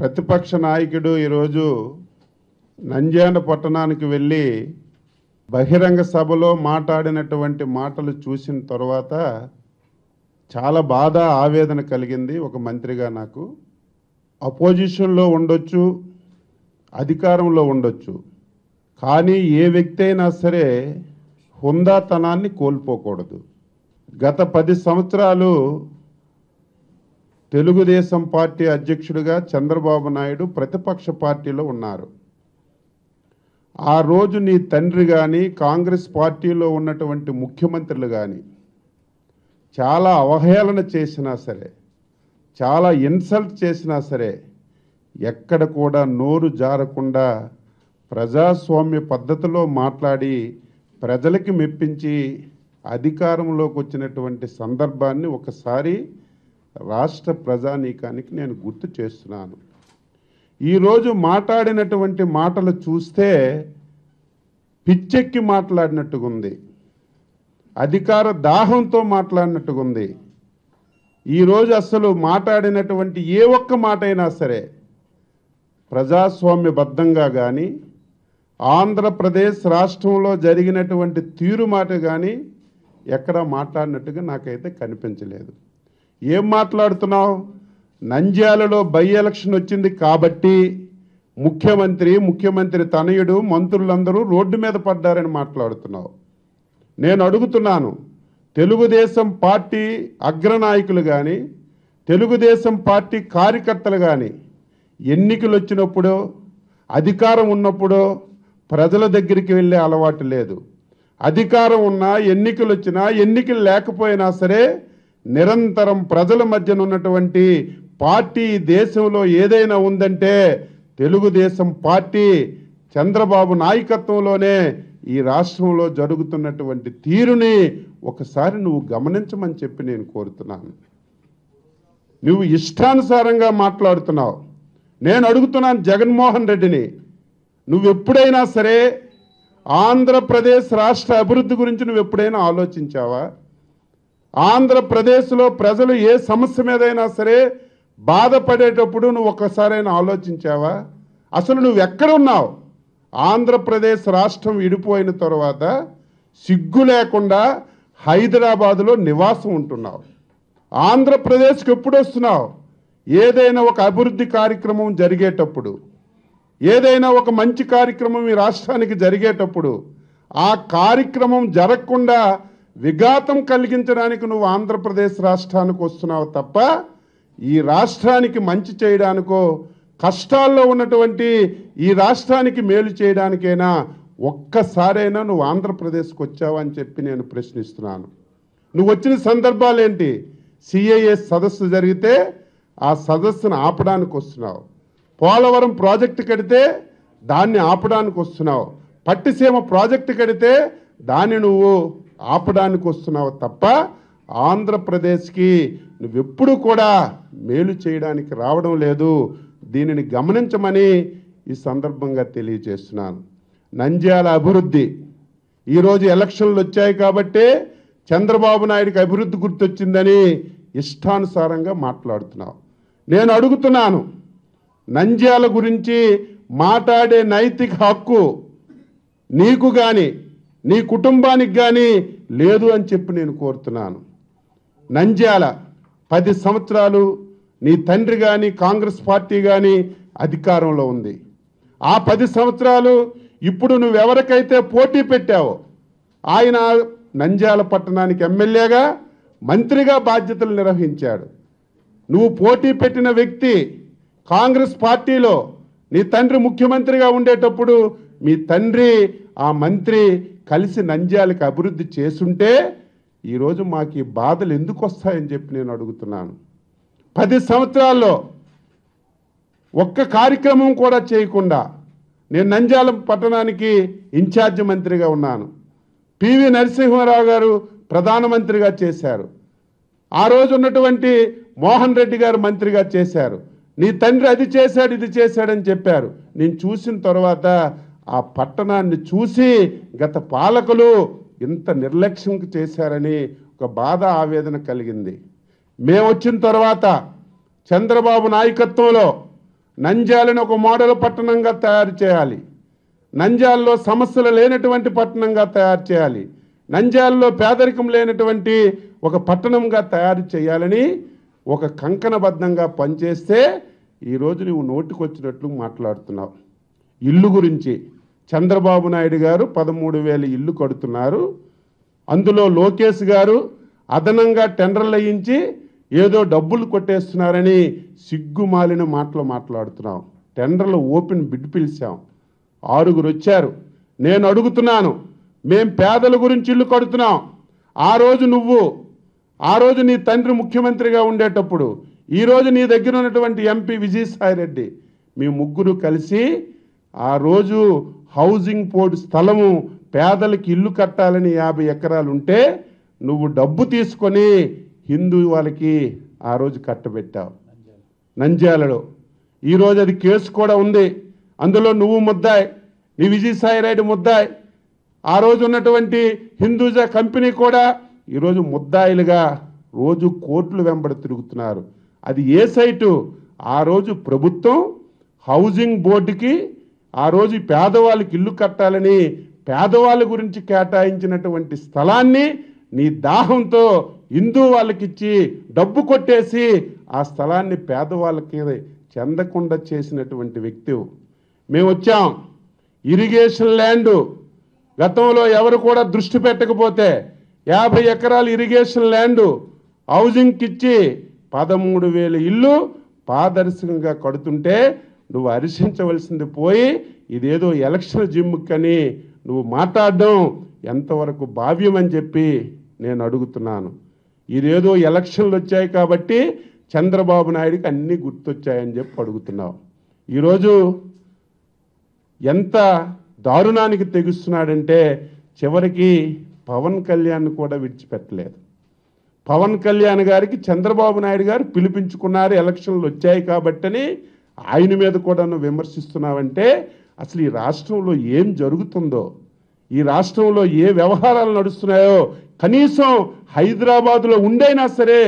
ప్రతిపక్ష నాయకుడు ఈరోజు నంద్యాల పట్టణానికి వెళ్ళి బహిరంగ సభలో మాట్లాడినటువంటి మాటలు చూసిన తర్వాత చాలా బాధ ఆవేదన కలిగింది. ఒక మంత్రిగా నాకు అపోజిషన్లో ఉండొచ్చు, అధికారంలో ఉండొచ్చు, కానీ ఏ వ్యక్తి అయినా సరే హుందాతనాన్ని కోల్పోకూడదు. గత 10 సంవత్సరాలు తెలుగుదేశం పార్టీ అధ్యక్షుడిగా చంద్రబాబు నాయుడు ప్రతిపక్ష పార్టీలో ఉన్నారు. ఆ రోజు నీ తండ్రి కానీ కాంగ్రెస్ పార్టీలో ఉన్నటువంటి ముఖ్యమంత్రులు కానీ చాలా అవహేళన చేసినా సరే, చాలా ఇన్సల్ట్ చేసినా సరే ఎక్కడ కూడా నోరు జారకుండా ప్రజాస్వామ్య పద్ధతిలో మాట్లాడి ప్రజలకి మెప్పించి అధికారంలోకి వచ్చినటువంటి సందర్భాన్ని ఒకసారి రాష్ట్ర ప్రజానీకానికి నేను గుర్తు చేస్తున్నాను. ఈరోజు మాట్లాడినటువంటి మాటలు చూస్తే పిచ్చెక్కి మాట్లాడినట్టుగా ఉంది, అధికార దాహంతో మాట్లాడినట్టుగా ఉంది. ఈరోజు అసలు మాట్లాడినటువంటి ఏ ఒక్క మాట అయినా సరే ప్రజాస్వామ్యబద్ధంగా కానీ ఆంధ్రప్రదేశ్ రాష్ట్రంలో జరిగినటువంటి తీరు మాట కానీ ఎక్కడా మాట్లాడినట్టుగా నాకైతే కనిపించలేదు. ఏం మాట్లాడుతున్నావు? నంద్యాలలో బై ఎలక్షన్ వచ్చింది కాబట్టి ముఖ్యమంత్రి తనయుడు మంత్రులందరూ రోడ్డు మీద పడ్డారని మాట్లాడుతున్నావు. నేను అడుగుతున్నాను, తెలుగుదేశం పార్టీ అగ్రనాయకులు కానీ తెలుగుదేశం పార్టీ కార్యకర్తలు కానీ ఎన్నికలు వచ్చినప్పుడో అధికారం ఉన్నప్పుడో ప్రజల దగ్గరికి వెళ్ళే అలవాటు లేదు. అధికారం ఉన్నా, ఎన్నికలు వచ్చినా, ఎన్నికలు లేకపోయినా సరే నిరంతరం ప్రజల మధ్యన ఉన్నటువంటి పార్టీ దేశంలో ఏదైనా ఉందంటే తెలుగుదేశం పార్టీ చంద్రబాబు నాయకత్వంలోనే ఈ రాష్ట్రంలో జరుగుతున్నటువంటి తీరుని ఒకసారి నువ్వు గమనించమని చెప్పి నేను కోరుతున్నాను. నువ్వు ఇష్టానుసారంగా మాట్లాడుతున్నావు. నేను అడుగుతున్నాను జగన్మోహన్ రెడ్డిని, నువ్వెప్పుడైనా సరే ఆంధ్రప్రదేశ్ రాష్ట్ర అభివృద్ధి గురించి నువ్వు ఎప్పుడైనా ఆలోచించావా? ఆంధ్రప్రదేశ్లో ప్రజలు ఏ సమస్య మీదైనా సరే బాధపడేటప్పుడు నువ్వు ఒక్కసారైనా ఆలోచించావా? అసలు నువ్వు ఎక్కడున్నావు? ఆంధ్రప్రదేశ్ రాష్ట్రం విడిపోయిన తర్వాత సిగ్గు లేకుండా హైదరాబాదులో నివాసం ఉంటున్నావు. ఆంధ్రప్రదేశ్కి ఎప్పుడు వస్తున్నావు? ఏదైనా ఒక అభివృద్ధి కార్యక్రమం జరిగేటప్పుడు, ఏదైనా ఒక మంచి కార్యక్రమం ఈ రాష్ట్రానికి జరిగేటప్పుడు ఆ కార్యక్రమం జరగకుండా విఘాతం కలిగించడానికి నువ్వు ఆంధ్రప్రదేశ్ రాష్ట్రానికి వస్తున్నావు తప్ప ఈ రాష్ట్రానికి మంచి చేయడానికో కష్టాల్లో ఉన్నటువంటి ఈ రాష్ట్రానికి మేలు చేయడానికైనా ఒక్కసారైనా నువ్వు ఆంధ్రప్రదేశ్కి వచ్చావా అని చెప్పి నేను ప్రశ్నిస్తున్నాను. నువ్వు వచ్చిన సందర్భాలు ఏంటి? సిఐఏ సదస్సు జరిగితే ఆ సదస్సును ఆపడానికి వస్తున్నావు. పోలవరం ప్రాజెక్టు కడితే దాన్ని ఆపడానికి వస్తున్నావు. పట్టిసీమ ప్రాజెక్టు కడితే దాన్ని నువ్వు ఆపడానికి వస్తున్నావు తప్ప ఆంధ్రప్రదేశ్కి నువ్వెప్పుడు కూడా మేలు చేయడానికి రావడం లేదు. దీనిని గమనించమని ఈ సందర్భంగా తెలియజేస్తున్నాను. నంద్యాల అభివృద్ధి ఈరోజు ఎలక్షన్లు వచ్చాయి కాబట్టి చంద్రబాబు నాయుడికి అభివృద్ధి గుర్తొచ్చిందని ఇష్టానుసారంగా మాట్లాడుతున్నావు. నేను అడుగుతున్నాను, నంద్యాల గురించి మాట్లాడే నైతిక హక్కు నీకు కానీ నీ కుటుంబానికి కానీ లేదు అని చెప్పి నేను కోరుతున్నాను. నంద్యాల 10 సంవత్సరాలు నీ తండ్రి కానీ కాంగ్రెస్ పార్టీ కానీ అధికారంలో ఉంది. ఆ 10 సంవత్సరాలు ఇప్పుడు నువ్వెవరికైతే పోటీ పెట్టావో ఆయన నంద్యాల పట్టణానికి ఎమ్మెల్యేగా మంత్రిగా బాధ్యతలు నిర్వహించాడు. నువ్వు పోటీ పెట్టిన వ్యక్తి కాంగ్రెస్ పార్టీలో నీ తండ్రి ముఖ్యమంత్రిగా ఉండేటప్పుడు మీ తండ్రి ఆ మంత్రి కలిసి నంద్యాలకు అభివృద్ధి చేసుంటే ఈరోజు మాకు ఈ బాధలు ఎందుకు వస్తాయని చెప్పి నేను అడుగుతున్నాను. 10 సంవత్సరాల్లో ఒక్క కార్యక్రమం కూడా చేయకుండా నేను నంద్యాల పట్టణానికి ఇన్ఛార్జి మంత్రిగా ఉన్నాను. పివి నరసింహారావు గారు ప్రధానమంత్రిగా చేశారు. ఆ రోజు ఉన్నటువంటి మోహన్ రెడ్డి గారు మంత్రిగా చేశారు. నీ తండ్రి అది చేశాడు ఇది చేశాడని చెప్పారు. నేను చూసిన తర్వాత ఆ పట్టణాన్ని చూసి గత పాలకులు ఇంత నిర్లక్ష్యం చేశారని ఒక బాధ ఆవేదన కలిగింది. మేము వచ్చిన తర్వాత చంద్రబాబు నాయకత్వంలో నంద్యాలను ఒక మోడల్ పట్టణంగా తయారు చేయాలి. నంద్యాలలో సమస్యలు లేనటువంటి పట్టణంగా తయారు చేయాలి. నంద్యాలలో పేదరికం లేనటువంటి ఒక పట్టణంగా తయారు చేయాలని ఒక కంకణబద్ధంగా పనిచేస్తే ఈరోజు నువ్వు నోటికొచ్చినట్లు మాట్లాడుతున్నావు. ఇల్లు గురించి చంద్రబాబు నాయుడు గారు 13,000 ఇల్లు కడుతున్నారు. అందులో లోకేష్ గారు అదనంగా టెండర్లు వేయించి ఏదో డబ్బులు కొట్టేస్తున్నారని సిగ్గుమాలిన మాటలు మాట్లాడుతున్నాం. టెండర్లు ఓపెన్ బిడ్ పిలిచాం, 6 వచ్చారు. నేను అడుగుతున్నాను, మేం పేదల గురించి ఇల్లు కడుతున్నాం. ఆ రోజు నీ తండ్రి ముఖ్యమంత్రిగా ఉండేటప్పుడు, ఈరోజు నీ దగ్గర ఉన్నటువంటి ఎంపీ విజయసాయిరెడ్డి, మీ ముగ్గురు కలిసి ఆ రోజు హౌసింగ్ బోర్డు స్థలము పేదలకు ఇల్లు కట్టాలని 50 ఎకరాలు ఉంటే నువ్వు డబ్బు తీసుకొని హిందూ వాళ్ళకి ఆ రోజు కట్టబెట్టావు నంద్యాలలో. ఈరోజు అది కేసు కూడా ఉంది. అందులో నువ్వు ముద్దాయి, నీ విజయసాయిరెడ్డి ముద్దాయి. ఆ రోజు ఉన్నటువంటి హిందూజా కంపెనీ కూడా ఈరోజు ముద్దాయిలుగా రోజు కోర్టులు వెంబడి తిరుగుతున్నారు. అది ఏ సైటు? ఆ రోజు ప్రభుత్వం హౌసింగ్ బోర్డుకి ఆ రోజు పేదవాళ్ళకి ఇల్లు కట్టాలని పేదవాళ్ళ గురించి కేటాయించినటువంటి స్థలాన్ని నీ దాహంతో హిందూ వాళ్ళకిచ్చి డబ్బు కొట్టేసి ఆ స్థలాన్ని పేదవాళ్ళకి చెందకుండా చేసినటువంటి వ్యక్తి. మేము వచ్చాం. ఇరిగేషన్ ల్యాండ్ గతంలో ఎవరు కూడా దృష్టి పెట్టకపోతే 50 ఎకరాలు ఇరిగేషన్ ల్యాండ్ హౌసింగ్కి ఇచ్చి 13,000 ఇల్లు పారదర్శకంగా కడుతుంటే నువ్వు హర్షించవలసింది పోయి ఇదేదో ఎలక్షన్ జిమ్ముకని నువ్వు మాట్లాడడం ఎంతవరకు భావ్యమని చెప్పి నేను అడుగుతున్నాను. ఇదేదో ఎలక్షన్లు వచ్చాయి కాబట్టి చంద్రబాబు నాయుడికి అన్నీ గుర్తొచ్చాయని చెప్పి అడుగుతున్నావు. ఈరోజు ఎంత దారుణానికి తెగుస్తున్నాడంటే చివరికి పవన్ కళ్యాణ్ కూడా విడిచిపెట్టలేదు. పవన్ కళ్యాణ్ గారికి చంద్రబాబు నాయుడు గారు పిలిపించుకున్నారు, ఎలక్షన్లు వచ్చాయి కాబట్టని ఆయన మీద కూడా నువ్వు విమర్శిస్తున్నావంటే అసలు ఈ రాష్ట్రంలో ఏం జరుగుతుందో, ఈ రాష్ట్రంలో ఏ వ్యవహారాలు నడుస్తున్నాయో కనీసం హైదరాబాదులో ఉండైనా సరే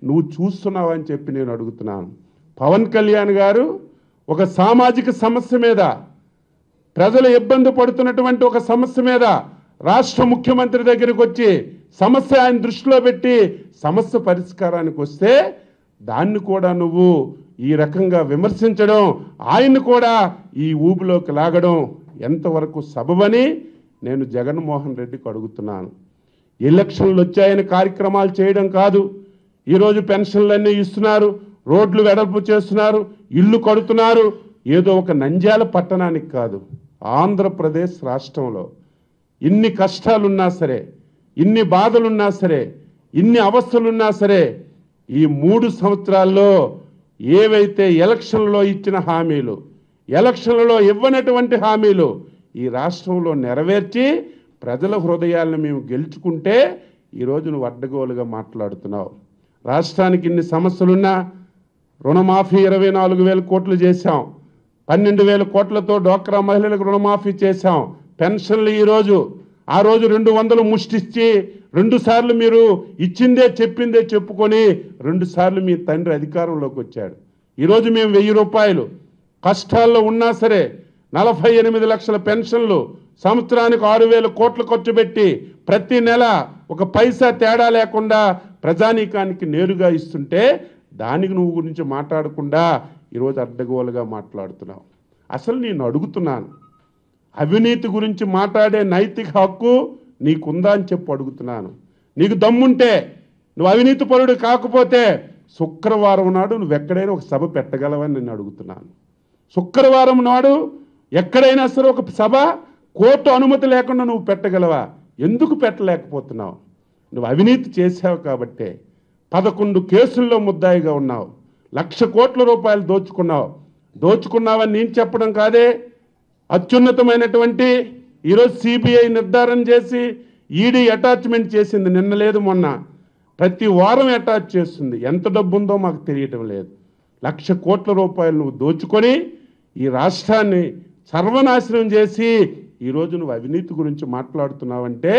నువ్వు చూస్తున్నావని చెప్పి నేను అడుగుతున్నాను. పవన్ కళ్యాణ్ గారు ఒక సామాజిక సమస్య మీద, ప్రజలు ఇబ్బంది పడుతున్నటువంటి ఒక సమస్య మీద రాష్ట్ర ముఖ్యమంత్రి దగ్గరికి వచ్చి సమస్య ఆయన దృష్టిలో పెట్టి సమస్య పరిష్కారానికి వస్తే దాన్ని కూడా నువ్వు ఈ రకంగా విమర్శించడం, ఆయన్ని కూడా ఈ ఊబిలోకి లాగడం ఎంతవరకు సబబని నేను జగన్మోహన్ రెడ్డికి అడుగుతున్నాను. ఎలక్షన్లు వచ్చాయని కార్యక్రమాలు చేయడం కాదు. ఈరోజు పెన్షన్లన్నీ ఇస్తున్నారు, రోడ్లు వెడల్పు చేస్తున్నారు, ఇల్లు కడుతున్నారు. ఏదో ఒక నంద్యాల పట్టణానికి కాదు, ఆంధ్రప్రదేశ్ రాష్ట్రంలో ఇన్ని కష్టాలున్నా సరే, ఇన్ని బాధలున్నా సరే, ఇన్ని అవస్థలున్నా సరే ఈ 3 సంవత్సరాల్లో ఏవైతే ఎలక్షన్లలో ఇచ్చిన హామీలు, ఎలక్షన్లలో ఇవ్వనటువంటి హామీలు ఈ రాష్ట్రంలో నెరవేర్చి ప్రజల హృదయాలను మేము గెలుచుకుంటే ఈరోజు నువ్వు అడ్డగోలుగా మాట్లాడుతున్నావు. రాష్ట్రానికి ఇన్ని సమస్యలున్నా రుణమాఫీ 24,000 కోట్లు చేశాం, 12,000 కోట్లతో డ్వాక్రా మహిళలకు రుణమాఫీ చేశాం. పెన్షన్లు ఆ రోజు 200 ముష్టిచ్చి 2 సార్లు మీరు ఇచ్చిందే చెప్పిందే చెప్పుకొని 2 సార్లు మీ తండ్రి అధికారంలోకి వచ్చాడు. ఈరోజు మేము 1000 రూపాయలు కష్టాల్లో ఉన్నా సరే 48 లక్షల పెన్షన్లు, సంవత్సరానికి 6,000 కోట్లు ఖర్చు పెట్టి ప్రతి నెల ఒక పైసా తేడా లేకుండా ప్రజానీకానికి నేరుగా ఇస్తుంటే దానికి నువ్వు గురించి మాట్లాడకుండా ఈరోజు అడ్డగోలుగా మాట్లాడుతున్నావు. అసలు నేను అడుగుతున్నాను, అవినీతి గురించి మాట్లాడే నైతిక హక్కు నీకుందా అని చెప్పి అడుగుతున్నాను. నీకు దమ్ముంటే, నువ్వు అవినీతి పరుడు కాకపోతే శుక్రవారం నాడు నువ్వు ఎక్కడైనా ఒక సభ పెట్టగలవని నేను అడుగుతున్నాను. శుక్రవారం నాడు ఎక్కడైనా సరే ఒక సభ కోర్టు అనుమతి లేకుండా నువ్వు పెట్టగలవా? ఎందుకు పెట్టలేకపోతున్నావు? నువ్వు అవినీతి చేసావు కాబట్టే 11 కేసుల్లో ముద్దాయిగా ఉన్నావు. 1,00,000 కోట్ల రూపాయలు దోచుకున్నావని నేను చెప్పడం కాదే, అత్యున్నతమైనటువంటి ఈరోజు సిబిఐ నిర్ధారణ చేసి ఈడీ అటాచ్మెంట్ చేసింది, నిన్న లేదు మొన్న, ప్రతి వారం అటాచ్ చేస్తుంది. ఎంత డబ్బు ఉందో మాకు తెలియటం లేదు. 1,00,000 కోట్ల రూపాయలు నువ్వు దోచుకొని ఈ రాష్ట్రాన్ని సర్వనాశనం చేసి ఈరోజు నువ్వు అవినీతి గురించి మాట్లాడుతున్నావంటే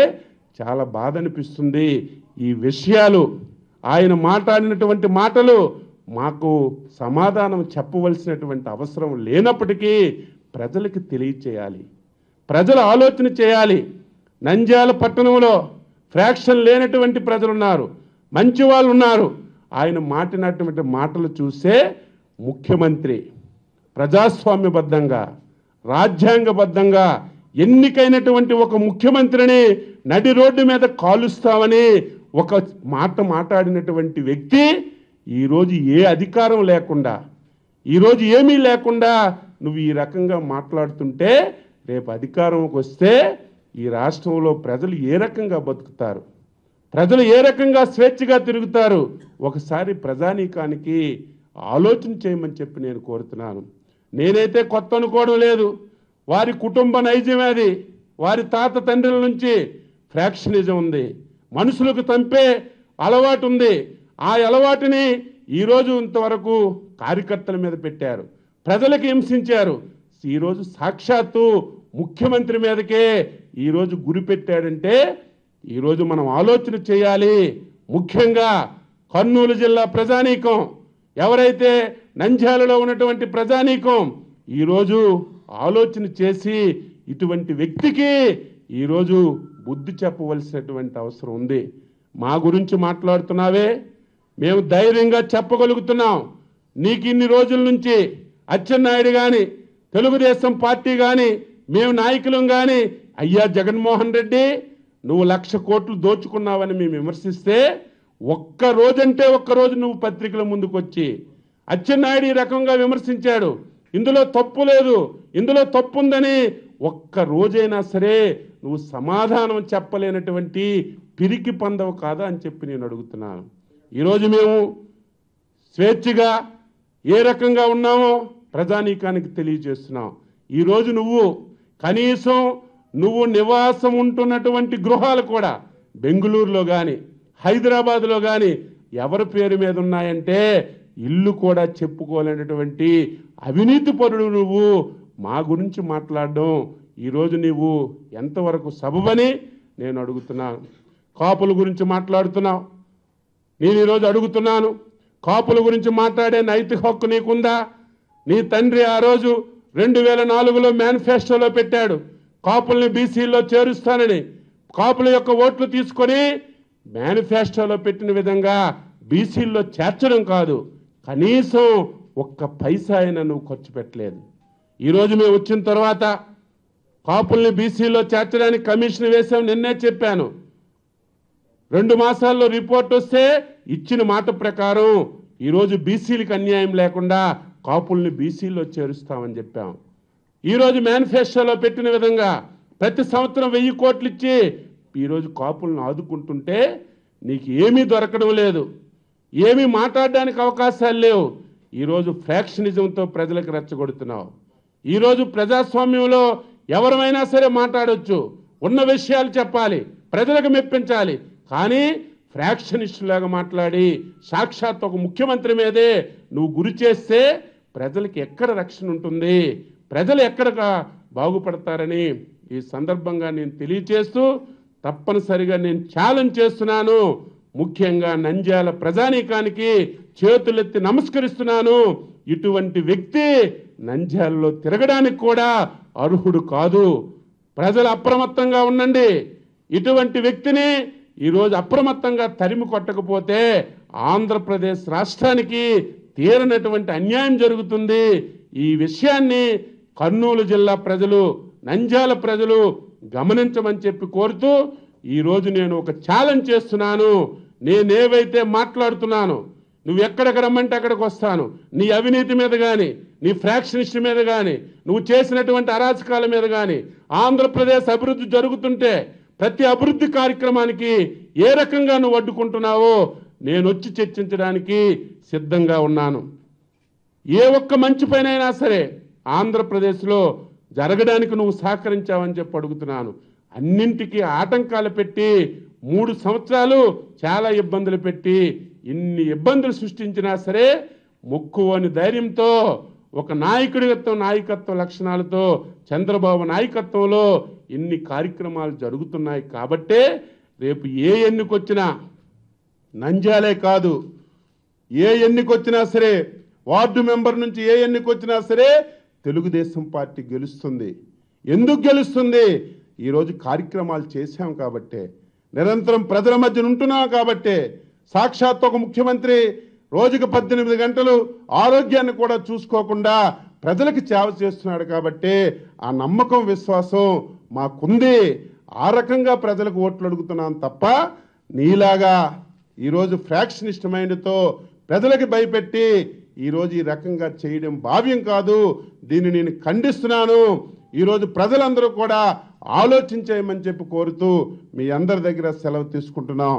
చాలా బాధ అనిపిస్తుంది. ఈ విషయాలు ఆయన మాట్లాడినటువంటి మాటలు మాకు సమాధానం చెప్పవలసినటువంటి అవసరం లేనప్పటికీ ప్రజలకు తెలియచేయాలి, ప్రజలు ఆలోచన చేయాలి. నంద్యాల పట్టణంలో ఫ్రాక్షన్ లేనటువంటి ప్రజలు ఉన్నారు, మంచి వాళ్ళు ఉన్నారు. ఆయన మాట్లాడినటువంటి మాటలు చూసే ముఖ్యమంత్రి ప్రజాస్వామ్యబద్ధంగా రాజ్యాంగబద్ధంగా ఎన్నికైనటువంటి ఒక ముఖ్యమంత్రిని నడి రోడ్డు మీద కాలుస్తామని ఒక మాట మాట్లాడినటువంటి వ్యక్తి ఈరోజు ఏ అధికారం లేకుండా, ఈరోజు ఏమీ లేకుండా నువ్వు ఈ రకంగా మాట్లాడుతుంటే రేపు అధికారంకి వస్తే ఈ రాష్ట్రంలో ప్రజలు ఏ రకంగా బతుకుతారు, ప్రజలు ఏ రకంగా స్వేచ్ఛగా తిరుగుతారు? ఒకసారి ప్రజానీకానికి ఆలోచన చేయమని చెప్పి నేను కోరుతున్నాను. నేనైతే కొత్త అనుకోవడం లేదు, వారి కుటుంబ నైజమే అది. వారి తాత తండ్రుల నుంచి ఫ్రాక్షనిజం ఉంది, మనుషులకు చంపే అలవాటు ఉంది. ఆ అలవాటుని ఈరోజు ఇంతవరకు కార్యకర్తల మీద పెట్టారు, ప్రజలకు హింసించారు. ఈరోజు సాక్షాత్తు ముఖ్యమంత్రి మీదకే ఈరోజు గురి పెట్టాడంటే ఈరోజు మనం ఆలోచన చేయాలి. ముఖ్యంగా కర్నూలు జిల్లా ప్రజానీకం, ఎవరైతే నంద్యాలలో ఉన్నటువంటి ప్రజానీకం ఈరోజు ఆలోచన చేసి ఇటువంటి వ్యక్తికి ఈరోజు బుద్ధి చెప్పవలసినటువంటి అవసరం ఉంది. మా గురించి మాట్లాడుతున్నావే, మేము ధైర్యంగా చెప్పగలుగుతున్నాం. నీకు ఇన్ని రోజుల నుంచి అచ్చెన్నాయుడు కానీ తెలుగుదేశం పార్టీ కానీ మేము నాయకులం కానీ అయ్యా జగన్మోహన్ రెడ్డి నువ్వు 1,00,000 కోట్లు దోచుకున్నావని మేము విమర్శిస్తే ఒక్కరోజు నువ్వు పత్రికల ముందుకు వచ్చి అచ్చెన్నాయుడు ఈ రకంగా విమర్శించాడు, ఇందులో తప్పు లేదు, ఇందులో తప్పు ఉందని ఒక్క రోజైనా సరే నువ్వు సమాధానం చెప్పలేనటువంటి పిరికి పందవు కాదా అని చెప్పి నేను అడుగుతున్నాను. ఈరోజు మేము స్వేచ్ఛగా ఏ రకంగా ఉన్నామో ప్రజానీకానికి తెలియజేస్తున్నాం. ఈరోజు నువ్వు కనీసం నువ్వు నివాసం ఉంటున్నటువంటి గృహాలు కూడా బెంగళూరులో కానీ హైదరాబాద్లో కానీ ఎవరి పేరు మీద ఉన్నాయంటే ఇల్లు కూడా చెప్పుకోలేనటువంటి అవినీతి పరుడు నువ్వు. మా గురించి మాట్లాడడం ఈరోజు నీవు ఎంతవరకు సబబని నేను అడుగుతున్నాను. కాపుల గురించి మాట్లాడుతున్నావు, నేను ఈరోజు అడుగుతున్నాను, కాపుల గురించి మాట్లాడే నైతిక హక్కు నీకుందా? నీ తండ్రి ఆ రోజు 2004లో మేనిఫెస్టోలో పెట్టాడు, కాపుల్ని బీసీల్లో చేరుస్తానని. కాపుల యొక్క ఓట్లు తీసుకొని మేనిఫెస్టోలో పెట్టిన విధంగా బీసీల్లో చేర్చడం కాదు, కనీసం ఒక్క పైసా అయినా నువ్వు ఖర్చు పెట్టలేదు. ఈరోజు మేము వచ్చిన తర్వాత కాపుల్ని బీసీలో చేర్చడానికి కమిషన్ వేసాం, నిన్నే చెప్పాను. 2 మాసాల్లో రిపోర్ట్ వస్తే ఇచ్చిన మాట ప్రకారం ఈరోజు బీసీలకు అన్యాయం లేకుండా కాపుల్ని బీసీలో చేరుస్తామని చెప్పాం. ఈరోజు మేనిఫెస్టోలో పెట్టిన విధంగా ప్రతి సంవత్సరం 1000 కోట్లు ఇచ్చి ఈరోజు కాపులను ఆదుకుంటుంటే నీకు ఏమీ దొరకడం లేదు, ఏమీ మాట్లాడడానికి అవకాశాలు లేవు. ఈరోజు ఫ్యాక్షనిజంతో ప్రజలకు రెచ్చగొడుతున్నావు. ఈరోజు ప్రజాస్వామ్యంలో ఎవరైనా సరే మాట్లాడవచ్చు, ఉన్న విషయాలు చెప్పాలి, ప్రజలకు మెప్పించాలి. కానీ ఫ్రాక్షనిస్టులాగా మాట్లాడి సాక్షాత్ ఒక ముఖ్యమంత్రి మీదే నువ్వు గురి చేస్తే ప్రజలకు ఎక్కడ రక్షణ ఉంటుంది, ప్రజలు ఎక్కడ బాగుపడతారని ఈ సందర్భంగా నేను తెలియజేస్తూ తప్పనిసరిగా నేను ఛాలెంజ్ చేస్తున్నాను. ముఖ్యంగా నంద్యాల ప్రజానీకానికి చేతులెత్తి నమస్కరిస్తున్నాను. ఇటువంటి వ్యక్తి నంద్యాలలో తిరగడానికి కూడా అర్హుడు కాదు. ప్రజలు అప్రమత్తంగా ఉండండి. ఇటువంటి వ్యక్తిని ఈరోజు అప్రమత్తంగా తరిమి కొట్టకపోతే ఆంధ్రప్రదేశ్ రాష్ట్రానికి తీరనటువంటి అన్యాయం జరుగుతుంది. ఈ విషయాన్ని కర్నూలు జిల్లా ప్రజలు, నంద్యాల ప్రజలు గమనించమని చెప్పి కోరుతూ ఈరోజు నేను ఒక ఛాలెంజ్ చేస్తున్నాను. నేనేవైతే మాట్లాడుతున్నానో నువ్వు ఎక్కడికి రమ్మంటే అక్కడికి వస్తాను. నీ అవినీతి మీద కానీ, నీ ఫ్రాక్షనిస్ట్ మీద కానీ, నువ్వు చేసినటువంటి అరాచకాల మీద కానీ, ఆంధ్రప్రదేశ్ అభివృద్ధి జరుగుతుంటే ప్రతి అభివృద్ధి కార్యక్రమానికి ఏ రకంగా నువ్వు అడ్డుకుంటున్నావో నేను వచ్చి చర్చించడానికి సిద్ధంగా ఉన్నాను. ఏ ఒక్క మంచి పనైనా సరే ఆంధ్రప్రదేశ్లో జరగడానికి నువ్వు సహకరించావని చెప్పి అడుగుతున్నాను. అన్నింటికీ ఆటంకాలు పెట్టి 3 సంవత్సరాలు చాలా ఇబ్బందులు పెట్టి ఇన్ని ఇబ్బందులు సృష్టించినా సరే మొక్కువని ధైర్యంతో ఒక నాయకత్వ లక్షణాలతో చంద్రబాబు నాయకత్వంలో ఇన్ని కార్యక్రమాలు జరుగుతున్నాయి. కాబట్టే రేపు ఏ ఎన్నికొచ్చినా నంద్యాలే కాదు ఏ ఎన్నిక వచ్చినా సరే, వార్డు మెంబర్ నుంచి ఏ ఎన్నిక వచ్చినా సరే తెలుగుదేశం పార్టీ గెలుస్తుంది. ఎందుకు గెలుస్తుంది? ఈరోజు కార్యక్రమాలు చేశాం కాబట్టే, నిరంతరం ప్రజల మధ్య ఉంటున్నాం కాబట్టే, సాక్షాత్ ఒక ముఖ్యమంత్రి రోజుకు 18 గంటలు ఆరోగ్యాన్ని కూడా చూసుకోకుండా ప్రజలకు సేవ చేస్తున్నాడు కాబట్టి ఆ నమ్మకం, విశ్వాసం మాకుంది. ఆ రకంగా ప్రజలకు ఓట్లు అడుగుతున్నాం తప్ప నీలాగా ఈరోజు ఫ్రాక్షనిస్ట్ మైండ్తో ప్రజలకి భయపెట్టి ఈరోజు ఈ రకంగా చేయడం భావ్యం కాదు. దీన్ని నేను ఖండిస్తున్నాను. ఈరోజు ప్రజలందరూ కూడా ఆలోచించేయమని చెప్పి కోరుతూ మీ అందరి దగ్గర సెలవు తీసుకుంటున్నాం.